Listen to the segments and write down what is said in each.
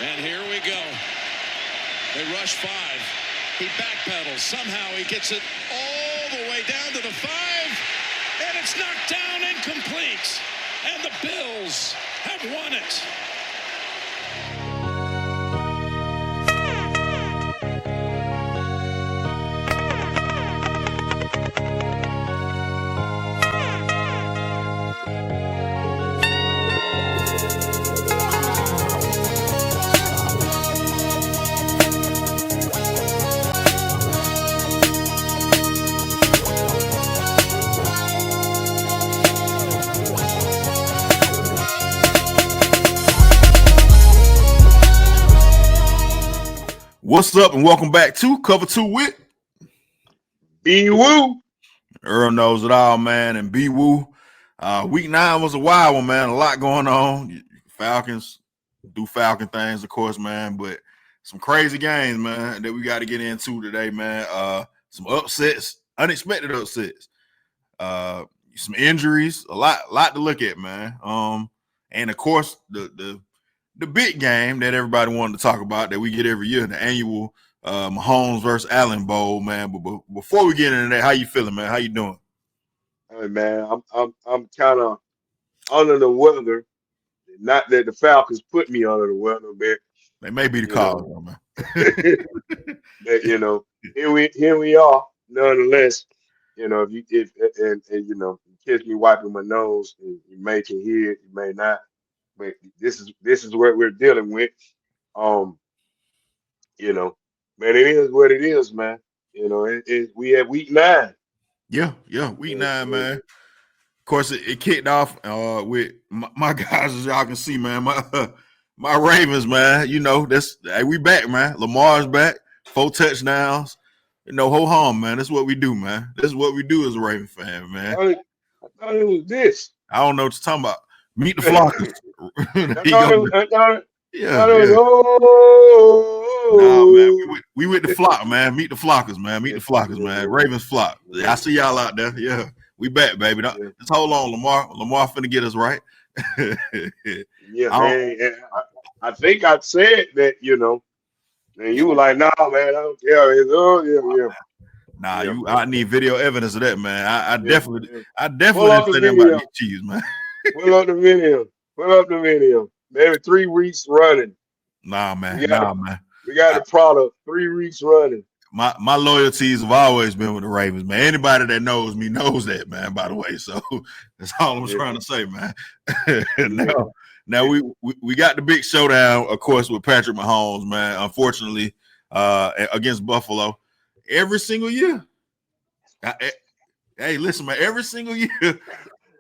And here we go. They rush 5. He backpedals. Somehow he gets it all the way down to the 5. And it's knocked down incomplete. And the Bills have won it. What's up, and welcome back to Cover 2 with BeeWoo. Earl Knows It All, man, and BeeWoo. Week 9 was a wild one, man. A lot going on. Falcons do Falcon things, of course, man, but some crazy games, man, that we got to get into today, man. Some upsets, unexpected upsets, some injuries, a lot to look at, man. And of course, the big game that everybody wanted to talk about that we get every year, the annual Mahomes versus Allen Bowl, man. But before we get into that, how you feeling, man? How you doing? Hey man, I'm kind of under the weather. Not that the Falcons put me under the weather, but They may be the cause, man. But here we are. Nonetheless, if you catch me wiping my nose, and you may can hear it, you may not. But this is what we're dealing with. Man, it is what it is, man. We have week 9. Yeah, week 9, man. Of course, it kicked off with my guys, as y'all can see, man. My Ravens, man. We back, man. Lamar's back, 4 touchdowns. Ho hum, man. That's what we do, man. This is what we do as a Raven fan, man. I thought it was this. I don't know what you're talking about. Meet the Flockers. Man, we with the flock, man. Meet the Flockers, man. Meet the Flockers, man. Ravens flock. I see y'all out there. Yeah, we back, baby. Just hold on, Lamar. Lamar finna get us right. Man. I think I said that, and you were like, "Nah, man, I don't care." I need video evidence of that, man. I definitely didn't say that about get cheese, man. Pull up the video. Maybe 3 weeks running. Nah, man. We got the product 3 weeks running. My loyalties have always been with the Ravens, man. Anybody that knows me knows that, man, by the way. So that's all I'm trying to say, man. Now we got the big showdown, of course, with Patrick Mahomes, man. Unfortunately, against Buffalo. Every single year. Hey, listen, man, every single year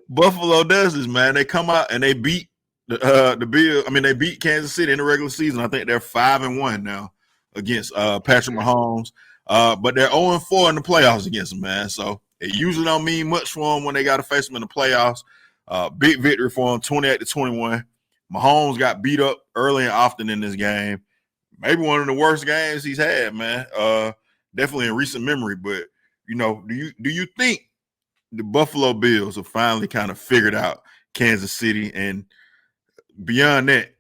Buffalo does this, man. They come out and they beat the Bills. I mean, they beat Kansas City in the regular season. I think they're 5-1 now against Patrick Mahomes. But they're 0-4 in the playoffs against them, man. So it usually don't mean much for them when they got to face them in the playoffs. Big victory for them, 28-21. Mahomes got beat up early and often in this game. Maybe one of the worst games he's had, man. Definitely in recent memory. But do you think the Buffalo Bills have finally kind of figured out Kansas City? And beyond that,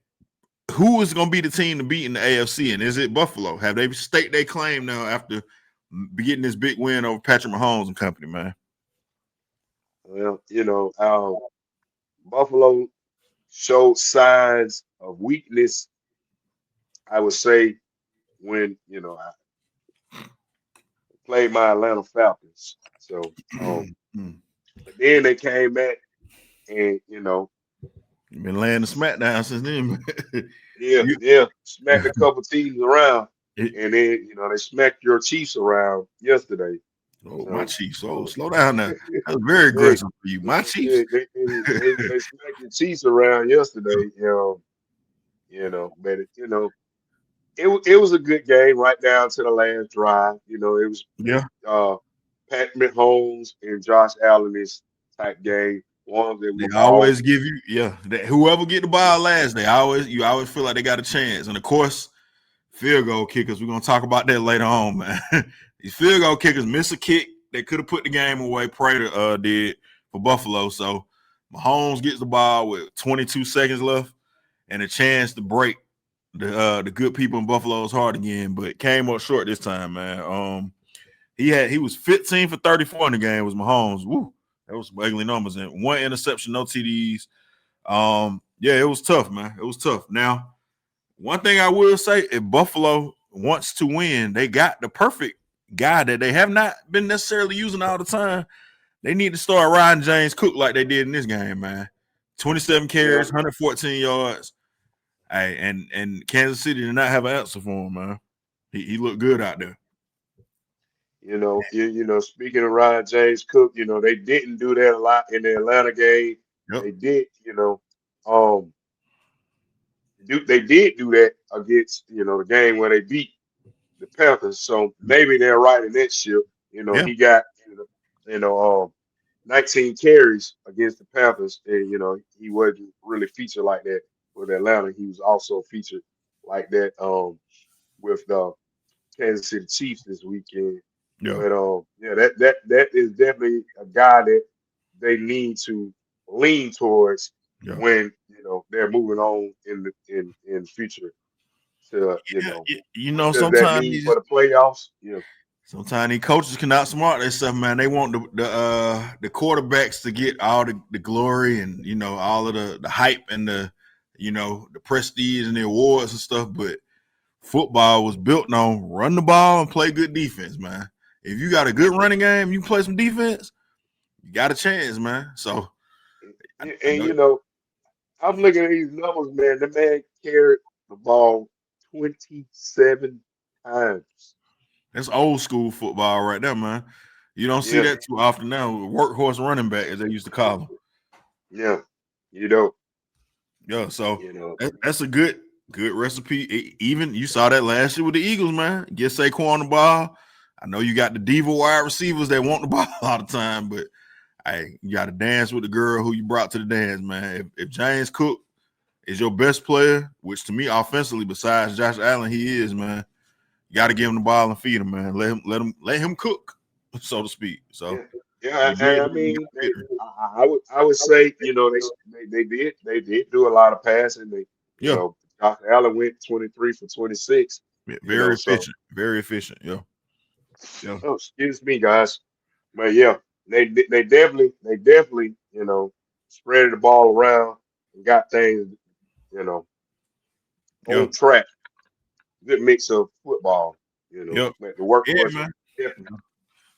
who is going to be the team to beat in the AFC? And is it Buffalo? Have they staked their claim now after getting this big win over Patrick Mahomes and company, man? Well, Buffalo showed signs of weakness, I would say, when, I played my Atlanta Falcons. So, but then they came back and, You've been laying the smackdown since then. Smacked a couple teams around. And then, they smacked your Chiefs around yesterday. Oh, my Chiefs. Oh, slow down now. That was very aggressive for you. My Chiefs. They smacked the Chiefs around yesterday, but it was a good game right down to the last drive. It was Pat Mahomes and Josh Allen's type game. They always give you, whoever get the ball last, you always feel like they got a chance. And of course, field goal kickers, we're gonna talk about that later on, man. These field goal kickers miss a kick. They could have put the game away. Prater did for Buffalo. So Mahomes gets the ball with 22 seconds left and a chance to break the good people in Buffalo's heart again, but came up short this time, man. He was 15 for 34 in the game. Was Mahomes? Woo, that was some ugly numbers and one interception, no TDs. Yeah, it was tough, man. It was tough. Now, one thing I will say, if Buffalo wants to win, they got the perfect guy that they have not been necessarily using all the time. They need to start riding James Cook like they did in this game, man. 27 carries, 114 yards. Hey, and Kansas City did not have an answer for him, man. He looked good out there. You know, speaking of Ryan James Cook, you know, they didn't do that a lot in the Atlanta game. Yep. They did, you know, they did do that against, you know, the game where they beat the Panthers. So maybe they're right in that ship. You know, he got, 19 carries against the Panthers, and you know, he wasn't really featured like that with Atlanta. He was also featured like that with the Kansas City Chiefs this weekend. Yeah. But that is definitely a guy that they need to lean towards when you know they're moving on in the future to sometimes that mean for the playoffs. Yeah. Sometimes these coaches can outsmart themselves, man. They want the quarterbacks to get all the glory and you know all of the hype and the prestige and the awards and stuff, but football was built on run the ball and play good defense, man. If you got a good running game, you play some defense, you got a chance, man. So, you know, I'm looking at these numbers, man. The man carried the ball 27 times. That's old school football right there, man. You don't see that too often now. Workhorse running back, as they used to call them. Yeah, you know. Yeah, so that's a good recipe. Even you saw that last year with the Eagles, man. Get Saquon the ball. I know you got the diva wide receivers that want the ball all the time, but hey, you got to dance with the girl who you brought to the dance, man. If James Cook is your best player, which to me offensively, besides Josh Allen, he is, man. You got to give him the ball and feed him, man. Let him cook, so to speak. So I mean, I would say, you know, they did do a lot of passing. You know, Josh Allen went 23 for 26. Very efficient. Very efficient. Yeah. Oh, excuse me, guys. But yeah, they definitely, you know, spread the ball around and got things, you know, on track. Good mix of football, you know. The workhorse,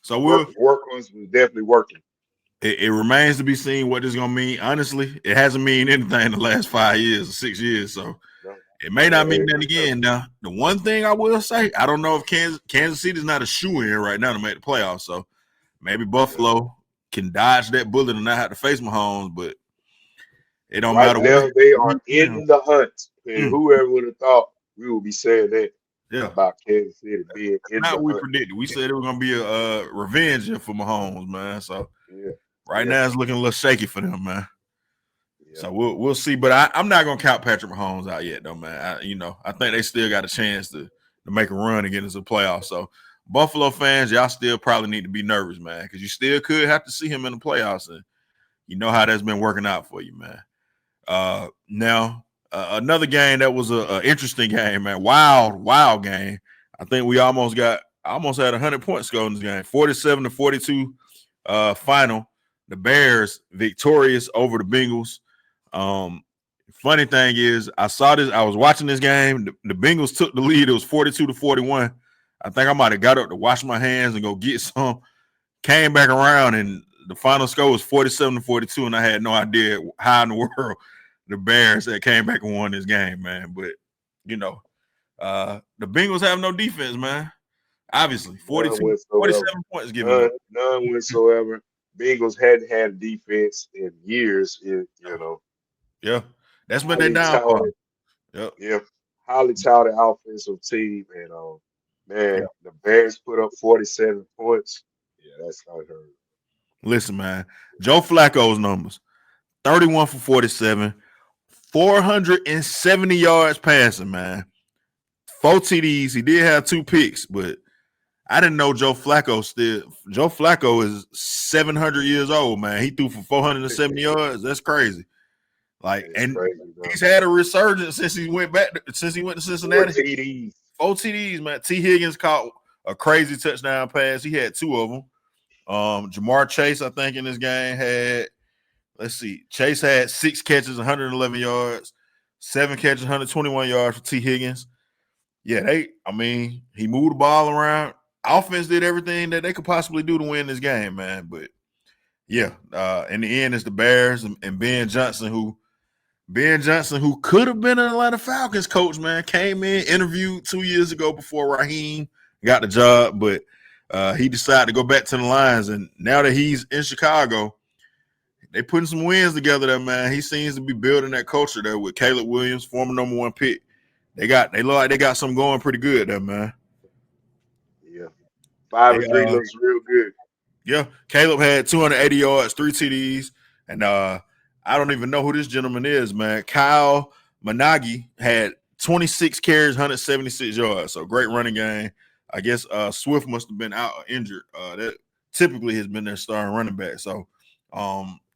so workhorse was definitely working. It remains to be seen what this is gonna mean. Honestly, it hasn't mean anything in the last 5 years or 6 years, so it may not mean that again. Now, the one thing I will say, I don't know if Kansas City is not a shoe in right now to make the playoffs, so maybe Buffalo can dodge that bullet and not have to face Mahomes, but it don't matter. Now they are in the hunt, and whoever would have thought we would be saying that about Kansas City being in the hunt. We predicted. We said it was going to be a revenge for Mahomes, man. So right now it's looking a little shaky for them, man. So we'll see, but I'm not going to count Patrick Mahomes out yet, though, man. I think they still got a chance to make a run and get into the playoffs. So Buffalo fans, y'all still probably need to be nervous, man, because you still could have to see him in the playoffs, and you know how that's been working out for you, man. Now, another game that was an interesting game, man. Wild game. I think we almost had 100 points scored in this game. 47-42 final. The Bears victorious over the Bengals. Funny thing is, I saw this. I was watching this game. The Bengals took the lead. It was 42-41. I think I might have got up to wash my hands and go get some. Came back around, and the final score was 47-42, and I had no idea how in the world the Bears that came back and won this game, man. But, the Bengals have no defense, man. Obviously, 47 points given. None whatsoever. Bengals hadn't had a defense in years, Yeah, that's been their downfall. Yeah, highly touted offensive team, and the Bears put up 47 points. Yeah, that's unheard. Listen, man, Joe Flacco's numbers: 31 for 47, 470 yards passing, man. 4 TDs. He did have 2 picks, but I didn't know Joe Flacco is 700 years old, man. He threw for 470 yards. That's crazy. Like, It's and crazy, bro. he's had a resurgence since he went to Cincinnati. 4 TDs. 4 TDs, man. T. Higgins caught a crazy touchdown pass. He had 2 of them. Jamar Chase, I think, in this game had, let's see, Chase had 6 catches, 111 yards, 7 catches, 121 yards for T. Higgins. Yeah, he moved the ball around. Offense did everything that they could possibly do to win this game, man. But yeah, in the end, it's the Bears and Ben Johnson, who could have been an Atlanta Falcons coach, man, came in, interviewed 2 years ago before Raheem got the job, but he decided to go back to the Lions. And now that he's in Chicago, they putting some wins together there, man. He seems to be building that culture there with Caleb Williams, former number 1 pick. They look like they got something going pretty good there, man. Yeah. 5-3 looks real good. Yeah. Caleb had 280 yards, 3 TDs. And I don't even know who this gentleman is, man. Kyle Managi had 26 carries, 176 yards. So great running game. I guess Swift must have been out or injured. That typically has been their starting running back. So,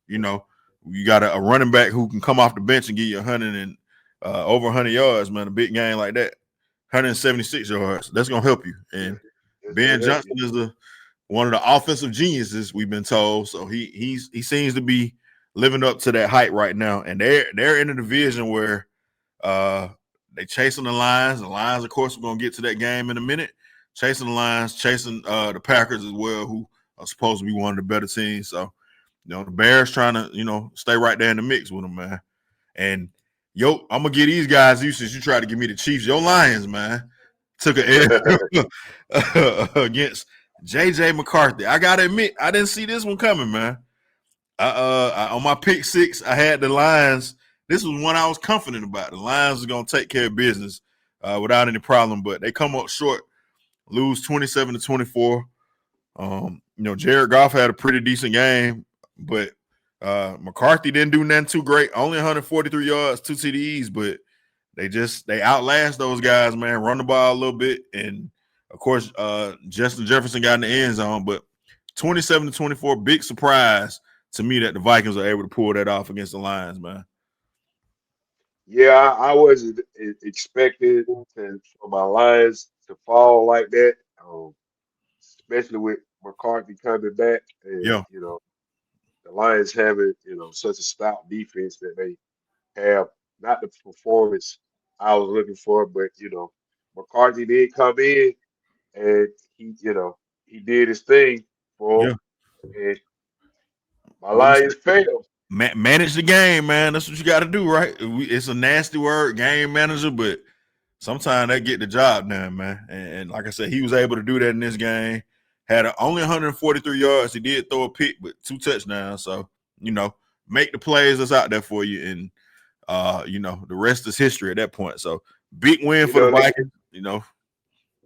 you got a running back who can come off the bench and give you 100 and over 100 yards, man. A big game like that, 176 yards. That's gonna help you. And Ben Johnson is one of the offensive geniuses, we've been told. So he seems to be living up to that hype right now. And they're in a division where they chasing the Lions. The Lions, of course, we're gonna get to that game in a minute. Chasing the Lions, chasing the Packers as well, who are supposed to be one of the better teams. So, the Bears trying to, stay right there in the mix with them, man. And I'm gonna give these guys you since you tried to give me the Chiefs. Your Lions, man, took an L against J.J. McCarthy. I gotta admit, I didn't see this one coming, man. On my pick 6, I had the Lions. This was one I was confident about. The Lions are gonna take care of business without any problem, but they come up short, lose 27-24. Jared Goff had a pretty decent game, but McCarthy didn't do nothing too great. Only 143 yards, 2 TDs, but they outlast those guys, man. Run the ball a little bit, and of course, Justin Jefferson got in the end zone. But 27-24, big surprise to me that the Vikings are able to pull that off against the Lions, man. Yeah, I wasn't expecting for my Lions to fall like that, especially with McCarthy coming back. And, the Lions having, such a stout defense that they have. Not the performance I was looking for, but, McCarthy did come in and he did his thing for him. And my Lions failed. Manage the game, man. That's what you got to do, right? It's a nasty word, game manager, but sometimes they get the job done, man. And like I said, he was able to do that in this game. Had only 143 yards. He did throw a pick, but 2 touchdowns. So, make the plays that's out there for you. And, the rest is history at that point. So, big win for the Vikings,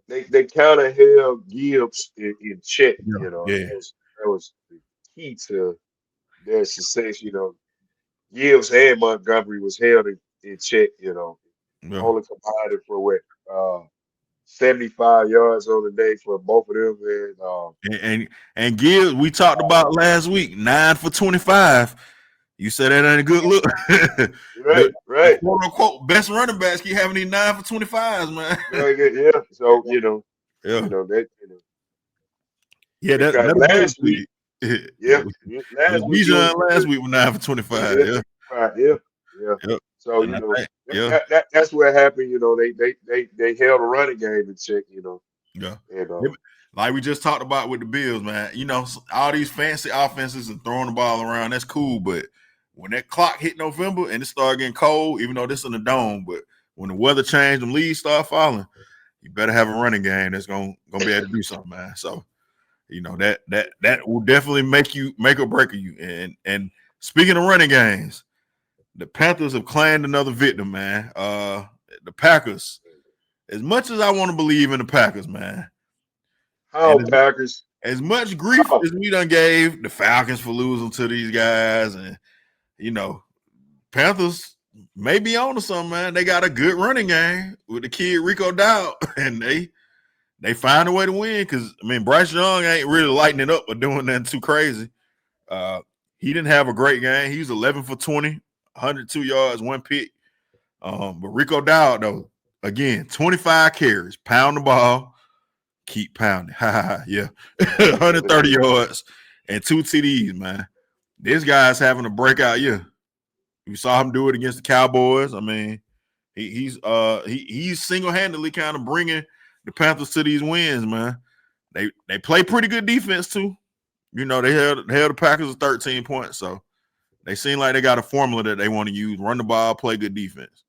They kind of held Gibbs in check, Yeah. That was the key to their success, Gibbs and Montgomery was held in check, only combined for what 75 yards on the day for both of them. And Gibbs, we talked about last week, 9 for 25. You said that ain't a good look. Right. Quote unquote best running backs keep having these 9 for 25s, man. Yeah. So that last week. Yeah, last week was 9 for 25. Yeah. So that's what happened. They held a running game in check. Yeah. And, like we just talked about with the Bills, man. All these fancy offenses and throwing the ball around, that's cool. But when that clock hit November and it started getting cold, even though this in the dome, but when the weather changed, them leaves start falling, you better have a running game that's gonna be able to do something, man. So. That will definitely make or break you. And speaking of running games, the Panthers have claimed another victim, man. The Packers, as much as I want to believe in the Packers, man. Packers? As much grief as we done gave the Falcons for losing to these guys, and Panthers may be on to something, man. They got a good running game with the kid Rico Dowd, and they find a way to win because, Bryce Young ain't really lighting it up or doing nothing too crazy. He didn't have a great game. He was 11 for 20, 102 yards, 1 pick. But Rico Dowd, though, again, 25 carries, pound the ball, keep pounding. Yeah. 130 yards and 2 TDs, man. This guy's having a breakout year. You saw him do it against the Cowboys. I mean, he's single-handedly kind of bringing the Panthers to these wins, man. They play pretty good defense too. You know, they held the Packers to 13 points, so they seem like they got a formula that they want to use: run the ball, play good defense.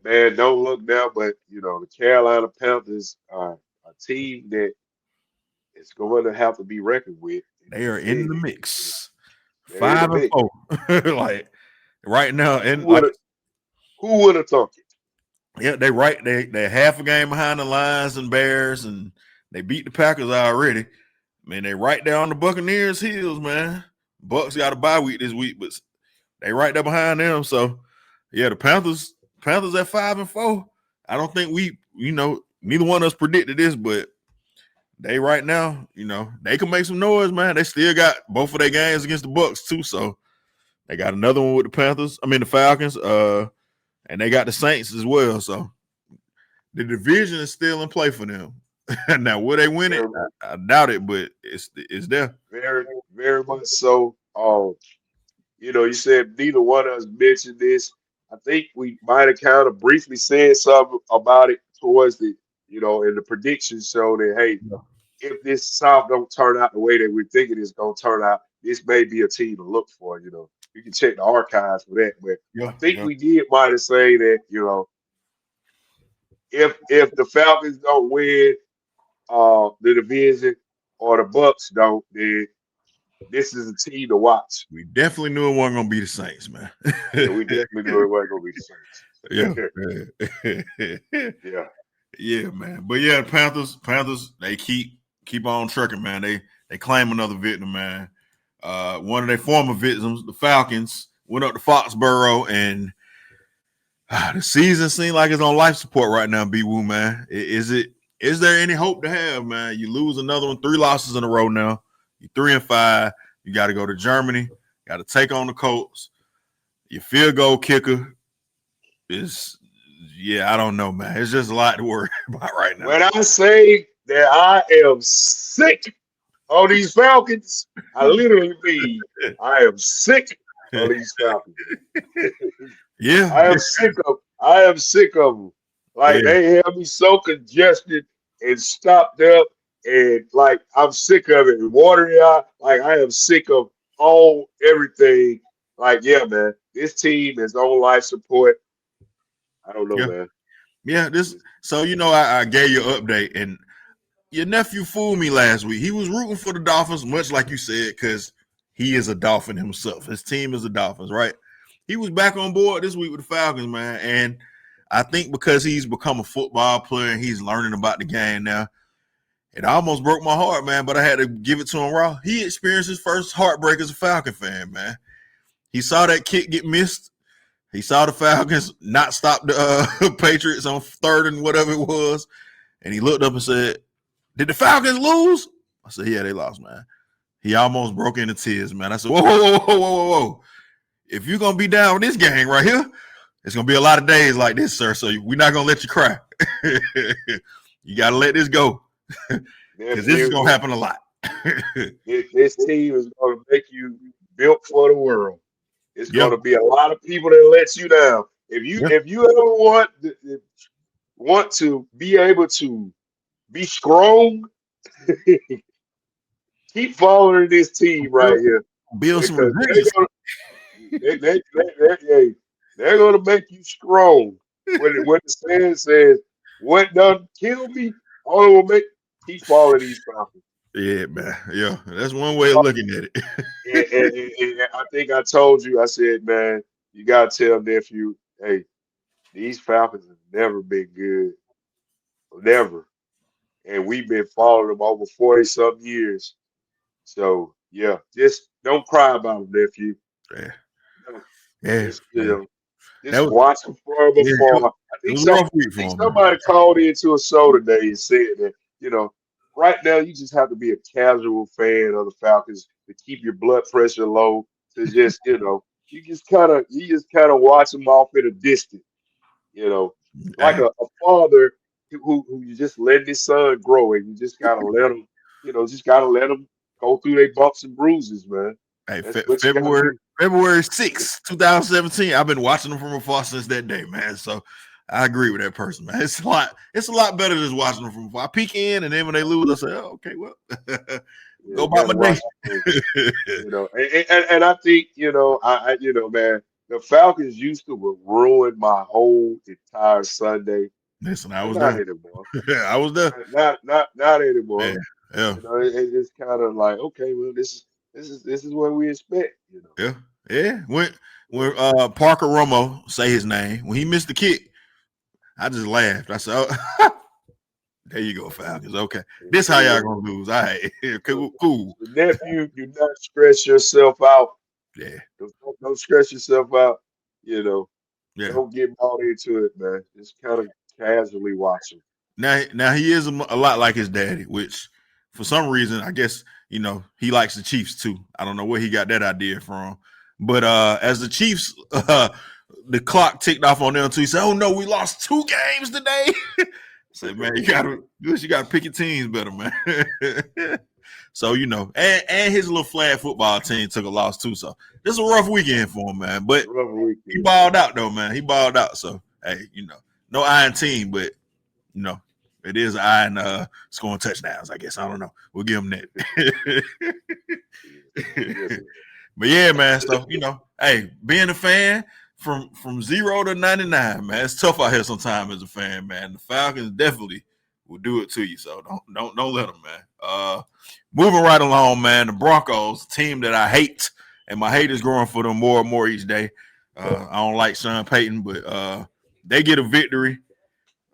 Man, don't look now, but you know the Carolina Panthers are a team that is going to have to be reckoned with. They are in the mix. They're 5-4, like right now. And who would have thought it? Yeah, they're half a game behind the Lions and Bears, and they beat the Packers already. I mean, they right there on the Buccaneers' heels, man. Bucks got a bye week this week, but they right there behind them. So, yeah, the Panthers at 5-4. I don't think neither one of us predicted this, but they right now, they can make some noise, man. They still got both of their games against the Bucks too, so they got another one with the Falcons, and they got the Saints as well. So the division is still in play for them. Now, will they win it? I doubt it, but it's there. Very, very much so. You said neither one of us mentioned this. I think we might have kind of briefly said something about it towards the, in the predictions show that, hey, if this South don't turn out the way that we're thinking it's going to turn out, this may be a team to look for. You can check the archives for that. But I think we might have say that, if the Falcons don't win the division or the Bucks don't, then this is a team to watch. We definitely knew it wasn't going to be the Saints, man. Yeah, we definitely knew it wasn't going to be the Saints. Yeah. Yeah, man. But yeah, Panthers, they keep on trucking, man. They claim another victim, man. One of their former victims, the Falcons, went up to Foxborough, and the season seems like it's on life support right now, BeeWoo, man. Is there any hope to have, man? You lose another one, 3 losses in a row now. You're 3-5. You got to go to Germany. Got to take on the Colts. Your field goal kicker is, I don't know, man. It's just a lot to worry about right now. When I say that I am sick of these Falcons, I literally mean I am sick of these Falcons. Yeah, I am sick of them. Like they have me so congested and stopped up, and like I'm sick of it. Watery eye, like I am sick of everything. Like, man, this team is on life support. I don't know, man. Yeah, I gave you an update, and your nephew fooled me last week. He was rooting for the Dolphins, much like you said, because he is a Dolphin himself. His team is the Dolphins, right? He was back on board this week with the Falcons, man, and I think because he's become a football player and he's learning about the game now, it almost broke my heart, man, but I had to give it to him raw. He experienced his first heartbreak as a Falcon fan, man. He saw that kick get missed. He saw the Falcons not stop the Patriots on 3rd and whatever it was, and he looked up and said, "Did the Falcons lose?" I said, "Yeah, they lost, man." He almost broke into tears, man. I said, whoa. If you're going to be down with this gang right here, it's going to be a lot of days like this, sir, so we're not going to let you cry. You got to let this go, because this is going to happen a lot. This team is going to make you built for the world. It's going to be a lot of people that let you down. If you ever want to be able to be strong, keep following this team right here. Build some resilience. They're going to make you strong. When the saying says, "What doesn't kill me, all it will make," keep following these Falcons. Yeah, man. Yeah, that's one way of looking at it. and I think I told you, I said, man, you got to tell nephew, hey, these Falcons have never been good. Never. And we've been following them over 40-something years. So, just don't cry about them, nephew. Just watch them from afar. I think somebody called into a show today and said that, right now you just have to be a casual fan of the Falcons to keep your blood pressure low, to just, you just kind of watch them off at a distance, like Hey, a father who you just let his son grow, and you just gotta let him, go through their bumps and bruises, man. hey, That's what you gotta February do. February 6th, 2017. I've been watching them from afar since that day, man. So I agree with that person, man. It's a lot better than just watching them from afar. I peek in, and then when they lose, I say, "Oh, okay, well, Yeah, go you about gotta my day." watch them. And I think, man, the Falcons used to ruin my whole entire Sunday, Listen, I but was not there. anymore. I was there. Not anymore. Yeah, yeah, It's kind of like, okay, well, this is what we expect. yeah, yeah. When Parker Romo, say his name, when he missed the kick, I just laughed. I said, "Oh, there you go, Falcons. Okay, this how y'all gonna lose? All right, So, cool. so nephew, do not stress yourself out. Yeah, Don't stress yourself out. You know, yeah." don't get bought into it, man. Just kind of casually watch him. Now he is a lot like his daddy, which for some reason I guess he likes the Chiefs too. I don't know where he got that idea from, but as the Chiefs, the clock ticked off on them too. He said, "Oh no, we lost 2 games today." I said, "Man, you gotta pick your teams better, man." So and his little flag football team took a loss too. So this is a rough weekend for him, man. But Rough he weekend. balled out though, man. He balled out. So hey, no iron team, but it is iron scoring touchdowns, I guess. I don't know. We'll give him that. Yes, But yeah, man. So, hey, being a fan from 0 to 99, man, it's tough out here sometimes as a fan, man. The Falcons definitely will do it to you. So don't let them, man. Moving right along, man. The Broncos, team that I hate, and my hate is growing for them more and more each day. I don't like Sean Payton, but they get a victory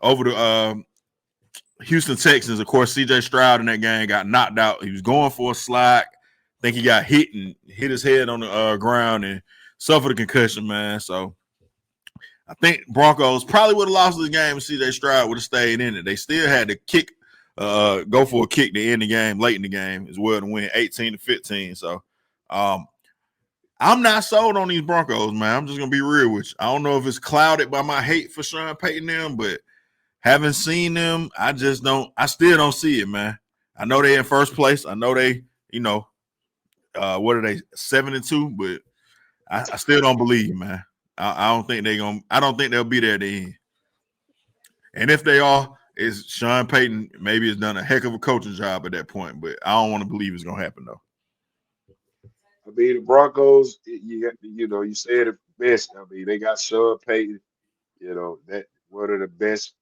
over the Houston Texans. Of course, CJ Stroud in that game got knocked out. He was going for a slide. I think he got hit and hit his head on the ground and suffered a concussion, man. So I think Broncos probably would have lost the game if CJ Stroud would have stayed in it. They still had to go for a kick to end the game late in the game as well to win 18-15. So I'm not sold on these Broncos, man. I'm just gonna be real with you. I don't know if it's clouded by my hate for Sean Payton them, but haven't seen them. I still don't see it, man. I know they in first place. I know they, what are they, 7-2? But I still don't believe, man. I don't think I don't think they'll be there at the end. And if they are, is Sean Payton maybe has done a heck of a coaching job at that point. But I don't want to believe it's gonna happen though. I mean, the Broncos, you said it best. I mean, they got Sean Payton, that one of the best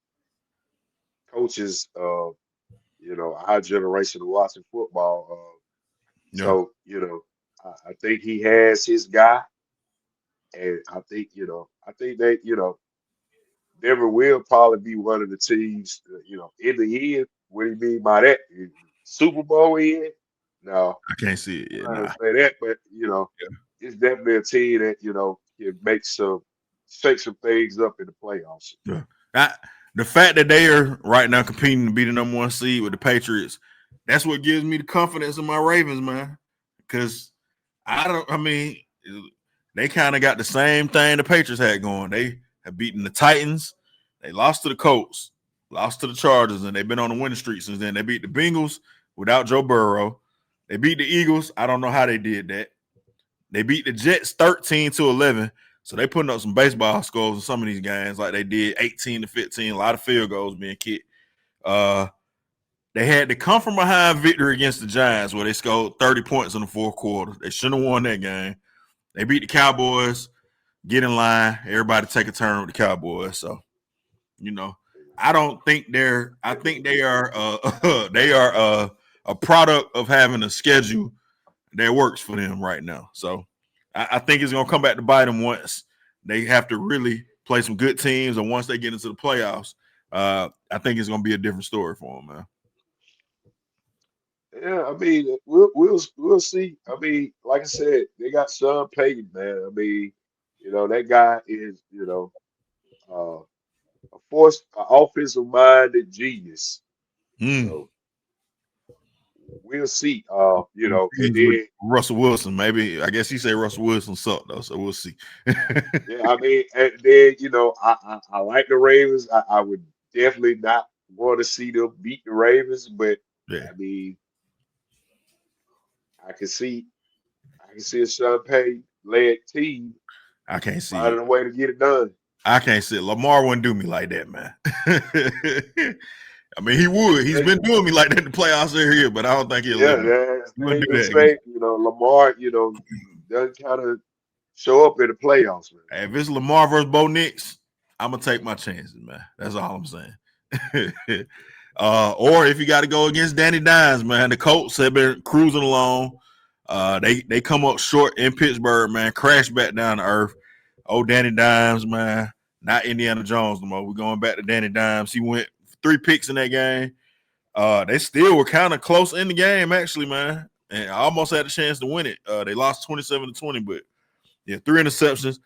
coaches of, our generation of watching football. Yeah. I think he has his guy, and I think that, Denver will probably be one of the teams, in the end. What do you mean by that? Super Bowl in? No, I can't see it I'm yet. not gonna Nah. say that, but it's definitely a team that can shake some things up in the playoffs. Yeah. The fact that they are right now competing to be the number 1 seed with the Patriots, that's what gives me the confidence in my Ravens, man. Because they kind of got the same thing the Patriots had going. They have beaten the Titans, they lost to the Colts, lost to the Chargers, and they've been on the winning streak since then. They beat the Bengals without Joe Burrow. They beat the Eagles. I don't know how they did that. They beat the Jets 13-11. So they putting up some baseball scores in some of these games, like they did 18-15, a lot of field goals being kicked. They had to come from behind victory against the Giants where they scored 30 points in the fourth quarter. They shouldn't have won that game. They beat the Cowboys, get in line, everybody take a turn with the Cowboys. So, I don't think I think they are they are a product of having a schedule that works for them right now. So I think it's gonna come back to bite them once they have to really play some good teams, and once they get into the playoffs, I think it's gonna be a different story for them, man. Yeah, I mean, we'll see. I mean, like I said, they got Sean Payton, man. I mean, that guy is, uh, offensive minded genius. Hmm. So we'll see. You know, and With then Russell Wilson, maybe. I guess he said Russell Wilson sucked though, so we'll see. yeah, I mean, and then you know, I like the Ravens. I would definitely not want to see them beat the Ravens, but Yeah, I mean, I can see a Sean Payton led team I can't see it. finding a way to get it done. I can't see it. Lamar wouldn't do me like that, man. I mean, he would. He's been doing me like that in the playoffs here, but I don't think he'll Yeah, let me. that's He wouldn't do the that again. same. You know, Lamar, you know, doesn't kind of show up in the playoffs, man. Hey, if it's Lamar versus Bo Nix, I'm gonna take my chances, man. That's all I'm saying. Or if you got to go against Danny Dimes, man, the Colts have been cruising along. They come up short in Pittsburgh, man, crash back down to earth. Oh, Danny Dimes, man, not Indiana Jones no more. We're going back to Danny Dimes. He went 3 picks in that game. They still were kind of close in the game, actually, man. And I almost had a chance to win it. They lost 27-20, but yeah, 3 interceptions.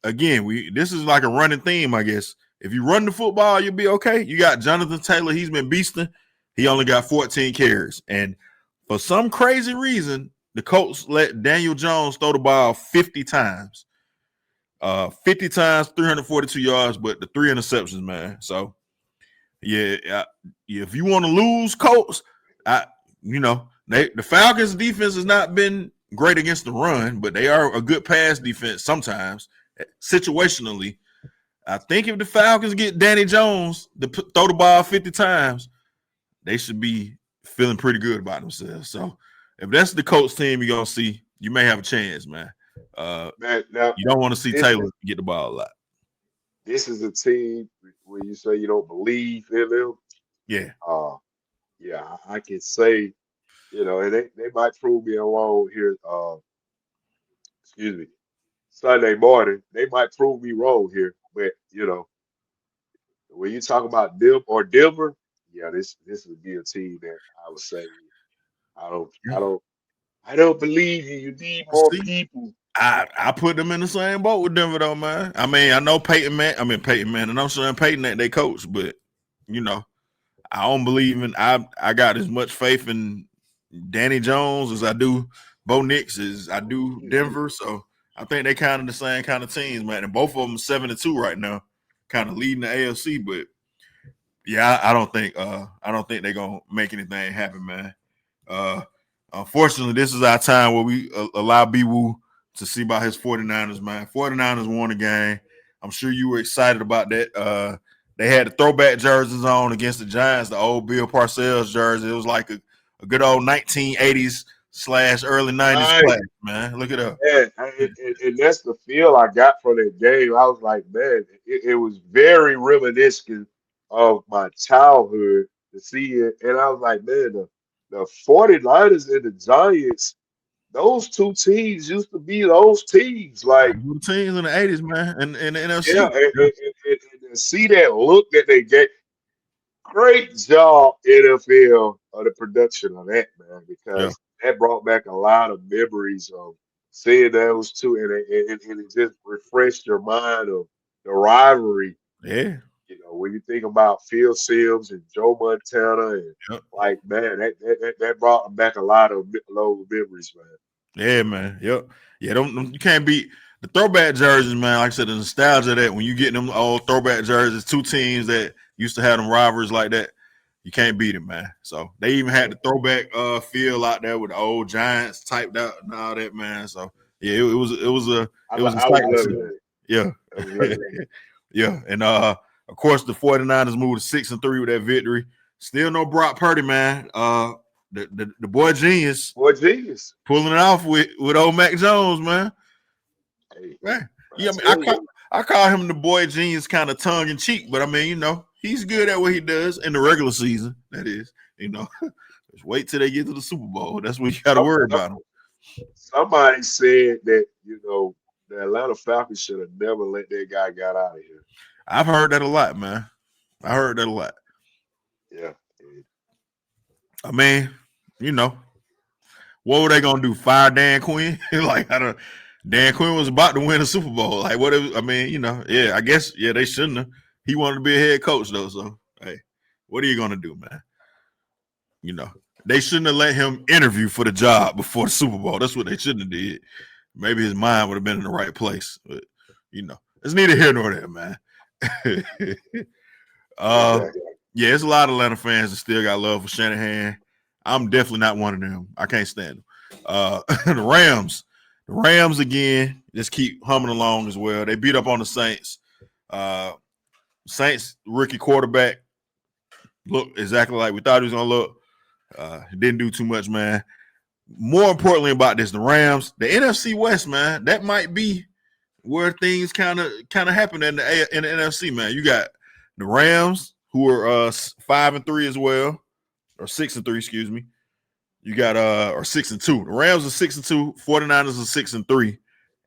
Again, this is like a running theme, I guess. If you run the football, you'll be okay. You got Jonathan Taylor. He's been beasting. He only got 14 carries. And for some crazy reason, the Colts let Daniel Jones throw the ball 50 times. 50 times, 342 yards, but the 3 interceptions, man. So, yeah, if you want to lose Colts, the Falcons' defense has not been great against the run, but they are a good pass defense sometimes, situationally. I think if the Falcons get Danny Jones to throw the ball 50 times, they should be feeling pretty good about themselves. So if that's the Colts team you're going to see, you may have a chance, man. Man, now, you don't want to see Taylor get the ball a lot. This is a team where you say you don't believe in them. Yeah. Yeah, I can say, you know, and they might prove me wrong here. Excuse me, Sunday morning. They might prove me wrong here, but you know, when you talk about Denver, yeah, this would be a team that I would say I don't believe you. You need more people. I put them in the same boat with Denver, though, man. I mean, I know Peyton Manning, and I'm Sean Payton that they coach, but you know, I don't believe in. I got as much faith in Danny Jones as I do Bo Nix as I do Denver. So I think they kind of the same kind of teams, man. And both of them 7-2 right now, kind of leading the AFC. But yeah, I don't think they're gonna make anything happen, man. Unfortunately, this is our time where we allow BeeWoo to see about his 49ers, man. 49ers won the game. I'm sure you were excited about that. They had the throwback jerseys on against the Giants, the old Bill Parcells jersey. It was like a good old 1980s / early 90s class, man. Look it up. Yeah, and that's the feel I got from that game. I was like, man, it was very reminiscent of my childhood to see it. And I was like, man, the 49ers and the Giants, those two teams used to be those teams. Like, teams in the 80s, man, and the NFC. yeah, and see that look that they get. Great job, NFL, of the production of that, man, because that brought back a lot of memories of seeing those two, and it just refreshed your mind of the rivalry. Yeah. You know, when you think about Phil Simms and Joe Montana, and like, man, that brought back a lot of memories, man. Yeah, man. Yep. Yeah, you can't beat the throwback jerseys, man. Like I said, the nostalgia that when you get them old throwback jerseys, two teams that used to have them rivalries like that, you can't beat it, man. So they even had the throwback feel out there with the old Giants typed out and all that, man. So yeah, it was exciting. Yeah. Yeah. And of course the 49ers moved to 6-3 with that victory. Still no Brock Purdy, man. The boy genius. Pulling it off with old Mac Jones, man. Hey, man. Yeah, I mean, I call him the boy genius kind of tongue in cheek, but I mean, you know, he's good at what he does in the regular season. That is, you know, just wait till they get to the Super Bowl. That's what you got to worry about him. Somebody said that, you know, the Atlanta Falcons should have never let that guy get out of here. I've heard that a lot, man. I heard that a lot. Yeah. I mean, you know, what were they gonna do? Fire Dan Quinn? Like, Dan Quinn was about to win a Super Bowl. Like, I mean, you know, yeah, I guess, yeah, they shouldn't have. He wanted to be a head coach, though. So, hey, what are you gonna do, man? You know, they shouldn't have let him interview for the job before the Super Bowl. That's what they shouldn't have did. Maybe his mind would have been in the right place. But, it's neither here nor there, man. Exactly. Yeah, it's a lot of Atlanta fans that still got love for Shanahan. I'm definitely not one of them. I can't stand them. The Rams again, just keep humming along as well. They beat up on the Saints. Saints rookie quarterback looked exactly like we thought he was gonna look. He didn't do too much, man. More importantly about this, the Rams, the NFC West, man, that might be where things kind of happen in the NFC, man. You got the Rams, who are 5-3 as well, or 6-3, excuse me. You got or 6-2. The Rams are 6-2, 49ers are 6-3,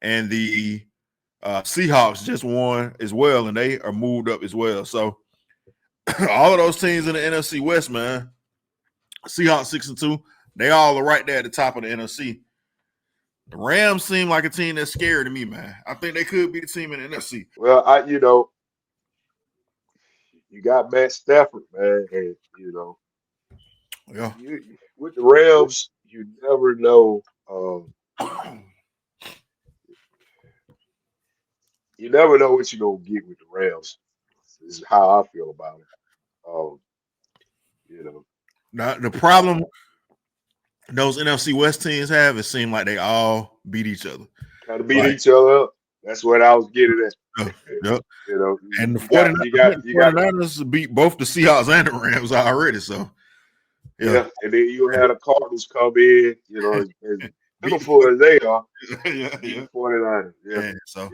and the Seahawks just won as well, and they are moved up as well. So all of those teams in the NFC West, man, Seahawks 6-2, they all are right there at the top of the NFC. The Rams seem like a team that's scary to me, man. I think they could be the team in the NFC. Well, you got Matt Stafford, man, and Yeah. with the Rams, you never know. You never know what you're gonna get with the Rams. This is how I feel about it. Now, the problem those NFC West teams have, it seemed like they all beat each other. Kind of beat each other up. That's what I was getting at. Yep. And the 49ers beat both the Seahawks and the Rams already. So, yeah. And then you had the Cardinals come in, as beautiful as they are. Yeah. 49ers. Yeah. And so,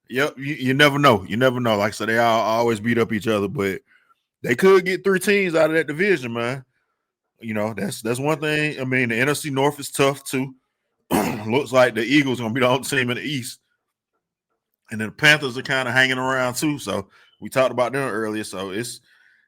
yep. You never know. You never know. Like I said, they all always beat up each other, but they could get 3 teams out of that division, man. That's one thing. I mean, the NFC North is tough too. Looks like the Eagles are gonna be the only team in the East, and then the Panthers are kind of hanging around too. So we talked about them earlier. So it's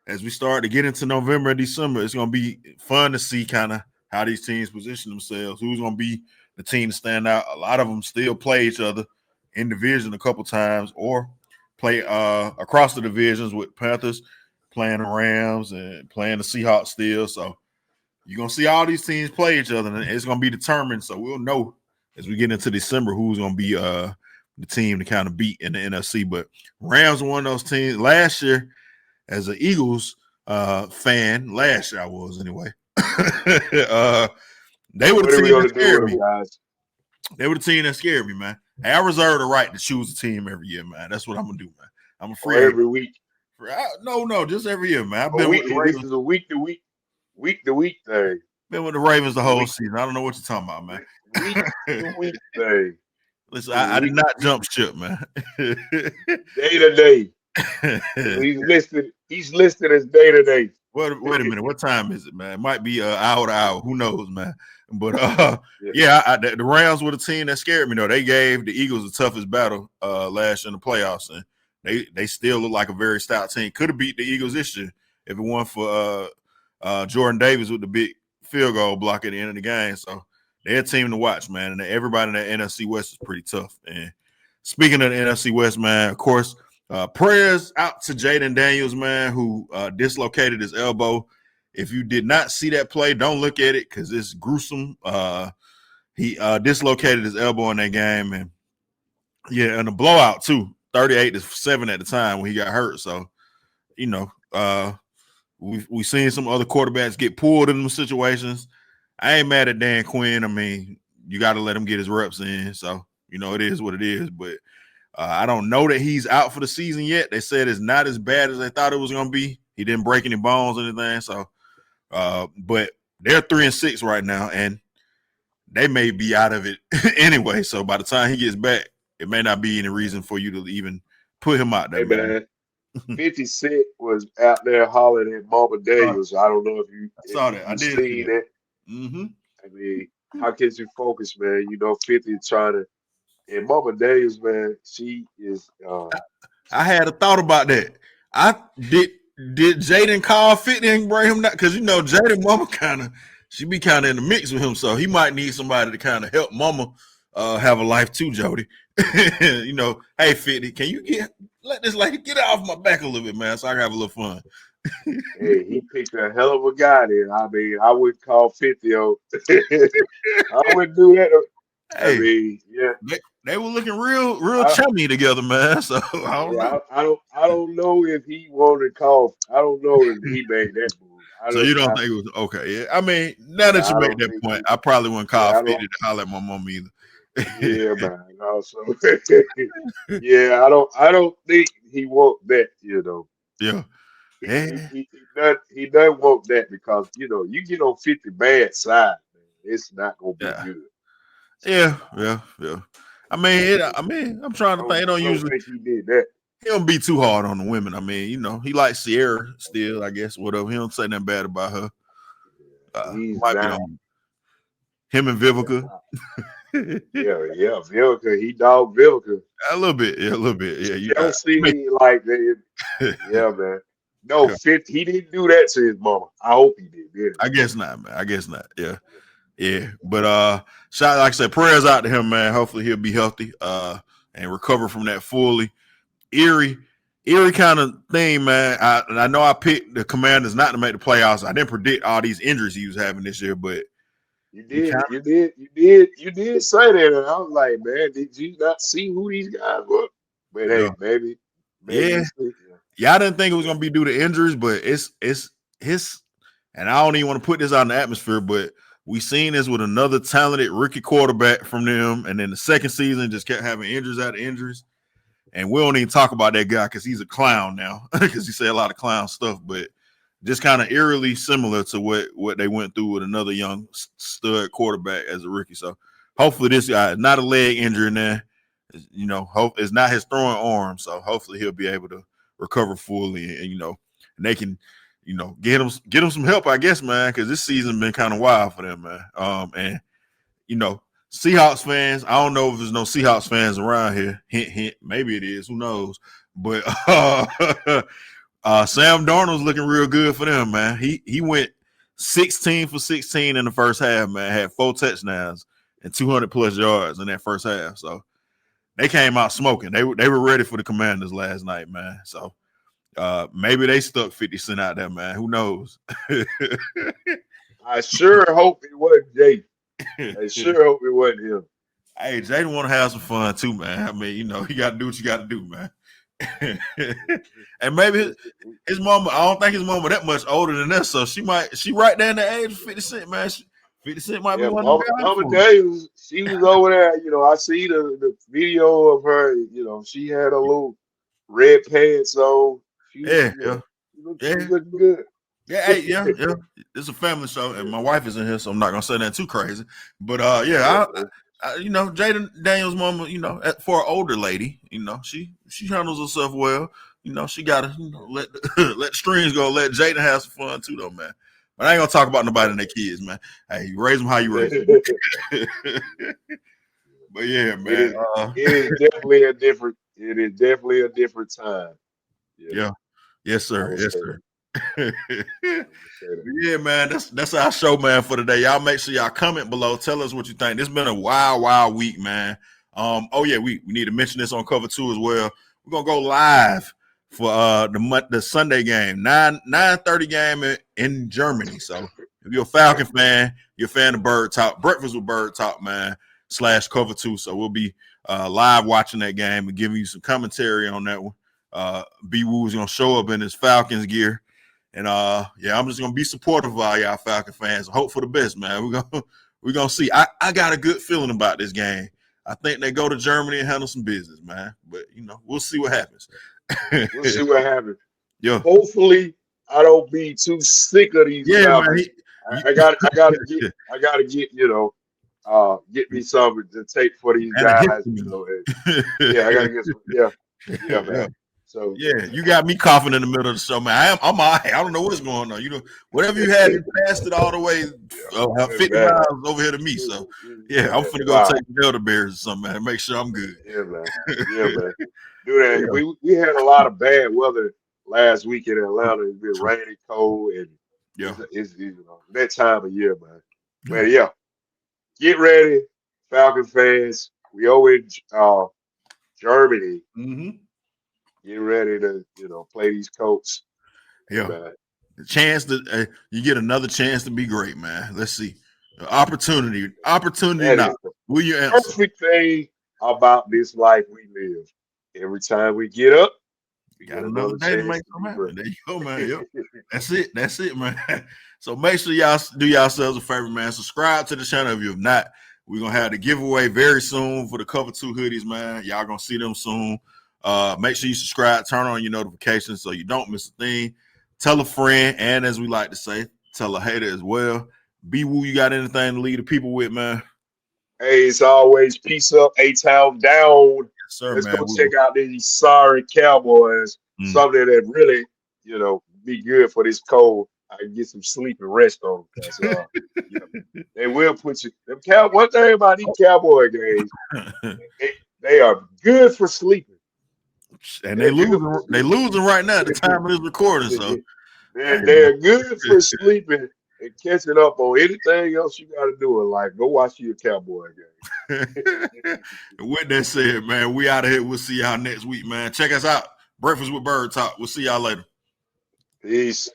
as we start to get into November and December, it's gonna be fun to see kind of how these teams position themselves. Who's gonna be the team to stand out? A lot of them still play each other in division a couple times, or play across the divisions with Panthers playing the Rams and playing the Seahawks still. So you're going to see all these teams play each other, and it's going to be determined. So we'll know as we get into December who's going to be the team to kind of beat in the NFC. But Rams were one of those teams last year as an Eagles fan. Last year I was anyway. They were the team that scared me. Guys? They were the team that scared me, man. Hey, I reserve the right to choose a team every year, man. That's what I'm going to do, man. I'm a free every week. No, just every year, man. I've been with the Ravens a week to week thing. Been with the Ravens the whole season. I don't know what you're talking about, man. Week to week thing. Listen, I did not jump ship, man. Day to day. He's listed as day to day. Wait a minute. What time is it, man? It might be hour to hour. Who knows, man? But the Rams were the team that scared me, though. They gave the Eagles the toughest battle last year in the playoffs, and they still look like a very stout team. Could have beat the Eagles this year if it weren't for Jordan Davis with the big field goal block at the end of the game. So they're a team to watch, man. And everybody in the NFC West is pretty tough. And speaking of the NFC West, man, of course, prayers out to Jaden Daniels, man, who dislocated his elbow. If you did not see that play, don't look at it because it's gruesome. He dislocated his elbow in that game. And, and a blowout, too. 38-7 at the time when he got hurt. So, we've seen some other quarterbacks get pulled in them situations. I ain't mad at Dan Quinn. I mean, you got to let him get his reps in. So, it is what it is. But I don't know that he's out for the season yet. They said it's not as bad as they thought it was going to be. He didn't break any bones or anything. So, but they're 3-6 right now, and they may be out of it anyway. So by the time he gets back, it may not be any reason for you to even put him out there. Hey, man. 50 Cent was out there hollering at Mama Daniels. I don't know if you saw that. I did see that. Mm-hmm. I mean, how can you focus, man? 50 trying to, and Mama Daniels, man, she is. I had a thought about that. I did Jaden call 50 and bring him down? Because Jaden Mama she be kind of in the mix with him, so he might need somebody to kind of help Mama have a life too, Jody. Hey 50, can you let this lady get off my back a little bit, man, so I can have a little fun. Hey, he picked a hell of a guy there. I mean, I would call 50 on. I would do that. I Hey, mean, yeah. they were looking real I, chummy together, man. So I don't know. yeah, I don't know if he wanted to call. I don't know if he made that move. So you don't think it was okay? Yeah, I mean, now that Yeah, you I make don't that think point, he. I probably wouldn't call Yeah, I 50 don't. to holler at my mom either. Yeah, man. Also, yeah, I don't think he want that. Yeah, yeah, He doesn't want that because you get on 50 bad side, man. It's not gonna be yeah, good. yeah, So yeah, yeah. I mean, I'm trying to think. It don't I don't usually think he did that. he don't be too hard on the women. I mean, he likes Sierra still, I guess. Whatever. He don't say nothing bad about her. He's Might be not. on him and Yeah, Vivica. yeah. Vivica, he dog Vivica. A little bit, yeah, a little bit, yeah. You don't see me like that. Yeah, man. No, Yeah, 50. He didn't do that to his mama. I hope he did. I guess not, man. I guess not. Yeah, yeah. But shout like I said, prayers out to him, man. Hopefully he'll be healthy, and recover from that fully. Eerie kind of thing, man. I know I picked the Commanders not to make the playoffs. I didn't predict all these injuries he was having this year, but You he kind did, of you did say that, and I was like, man, did you not see who these guys were? But hey, yeah. maybe Yeah. you see. Yeah, I didn't think it was gonna be due to injuries, but it's his, and I don't even want to put this out in the atmosphere, but we seen this with another talented rookie quarterback from them, and then the second season just kept having injuries out of injuries. And we don't even talk about that guy because he's a clown now, because he said a lot of clown stuff, but just kind of eerily similar to what they went through with another young stud quarterback as a rookie. So hopefully this guy is not a leg injury in there. Hope it's not his throwing arm. So hopefully he'll be able to recover fully, and they can, get him some help, I guess, man, because this season been kind of wild for them, man. And Seahawks fans, I don't know if there's no Seahawks fans around here. Hint, hint. Maybe it is. Who knows? But Sam Darnold's looking real good for them, man. He went 16 for 16 in the first half, man. Had 4 touchdowns and 200 plus yards in that first half. So they came out smoking. They were ready for the Commanders last night, man. So maybe they stuck 50 Cent out there, man. Who knows? I sure hope it wasn't Jay. I sure hope it wasn't him. Hey, Jaden want to have some fun too, man. I mean, you got to do what you got to do, man. And maybe his mama, I don't think his mama that much older than us, so she right there in the age of 50 Cent, man. 50 Cent might be Yeah, one of Mama the guys. Daniels, she was over there. I see the video of her. She had a little red pants on. Yeah, yeah, She yeah. was looking good. Yeah, hey, yeah. It's a family show, and my wife is in here, so I'm not gonna say that too crazy. But yeah, Jaden Daniels' mama, for an older lady, she handles herself well. She gotta let let strings go, let Jaden have some fun too, though, man. But I ain't gonna talk about nobody and their kids, man. Hey, you raise them how you raise them. But yeah, It man. is. It is definitely a different. It is definitely a different time. Yeah. Yes, I sir. would Yes, say sir. that. I would say that. Yeah, man, that's our show, man, for today. Y'all make sure y'all comment below. Tell us what you think. This been a wild week, man. Oh yeah, we need to mention this on cover 2 as well. We're gonna go live for the Sunday game, 9:30 game in Germany. So if you're a Falcon fan, you're a fan of Bird Talk, Breakfast with Bird Talk, man, / cover 2. So we'll be live watching that game and giving you some commentary on that one. BeeWoo is gonna show up in his Falcons gear. And yeah, I'm just gonna be supportive of all y'all Falcon fans. Hope for the best, man. We're gonna see. I got a good feeling about this game. I think they go to Germany and handle some business, man. But we'll see what happens. We'll see what happens. Yeah. Hopefully, I don't be too sick of these Falcons. Man. I gotta get me something to take for these guys. Yeah, I gotta get some. Yeah, man. So yeah, you got me coughing in the middle of the show, man. I'm all right. I don't know what's going on. Whatever you had, you passed it all the way 50 miles over here to me. So yeah, I'm finna go take the elderberries or something, man. Make sure I'm good. Yeah, man. Yeah, man. Do that. Yeah. We had a lot of bad weather last week in Atlanta. It's been rainy, cold, and it's that time of year, man. But yeah, get ready, Falcon fans. We over in Germany. Mm-hmm. Get ready to play these Colts. Yeah. Man. The chance to you get another chance to be great, man. Let's see. Opportunity That now. is the Will you answer? perfect thing about this life we live. Every time we get up, we Got get another another day to chance make to be something happen. great. There you go, man. Yep. That's it, man. So make sure y'all do yourselves a favor, man. Subscribe to the channel if you have not. We're gonna have the giveaway very soon for the cover 2 hoodies, man. Y'all gonna see them soon. Make sure you subscribe, turn on your notifications so you don't miss a thing. Tell a friend, and as we like to say, tell a hater as well. BeeWoo, you got anything to lead the people with, man? Hey, it's always peace up, A-Town down. Yes, sir, Let's man. go check out these sorry Cowboys. Something that really, be good for this cold. I can get some sleep and rest on because they will put you. One thing about these Cowboy games, they are good for sleeping. And They're good for they sleeping. losing right now at the time of this recording. So They're good for sleeping and catching up on anything else you got to do in life. Go watch your Cowboy game. with that said, man, we out of here. We'll see y'all next week, man. Check us out. Breakfast with Bird Talk. We'll see y'all later. Peace.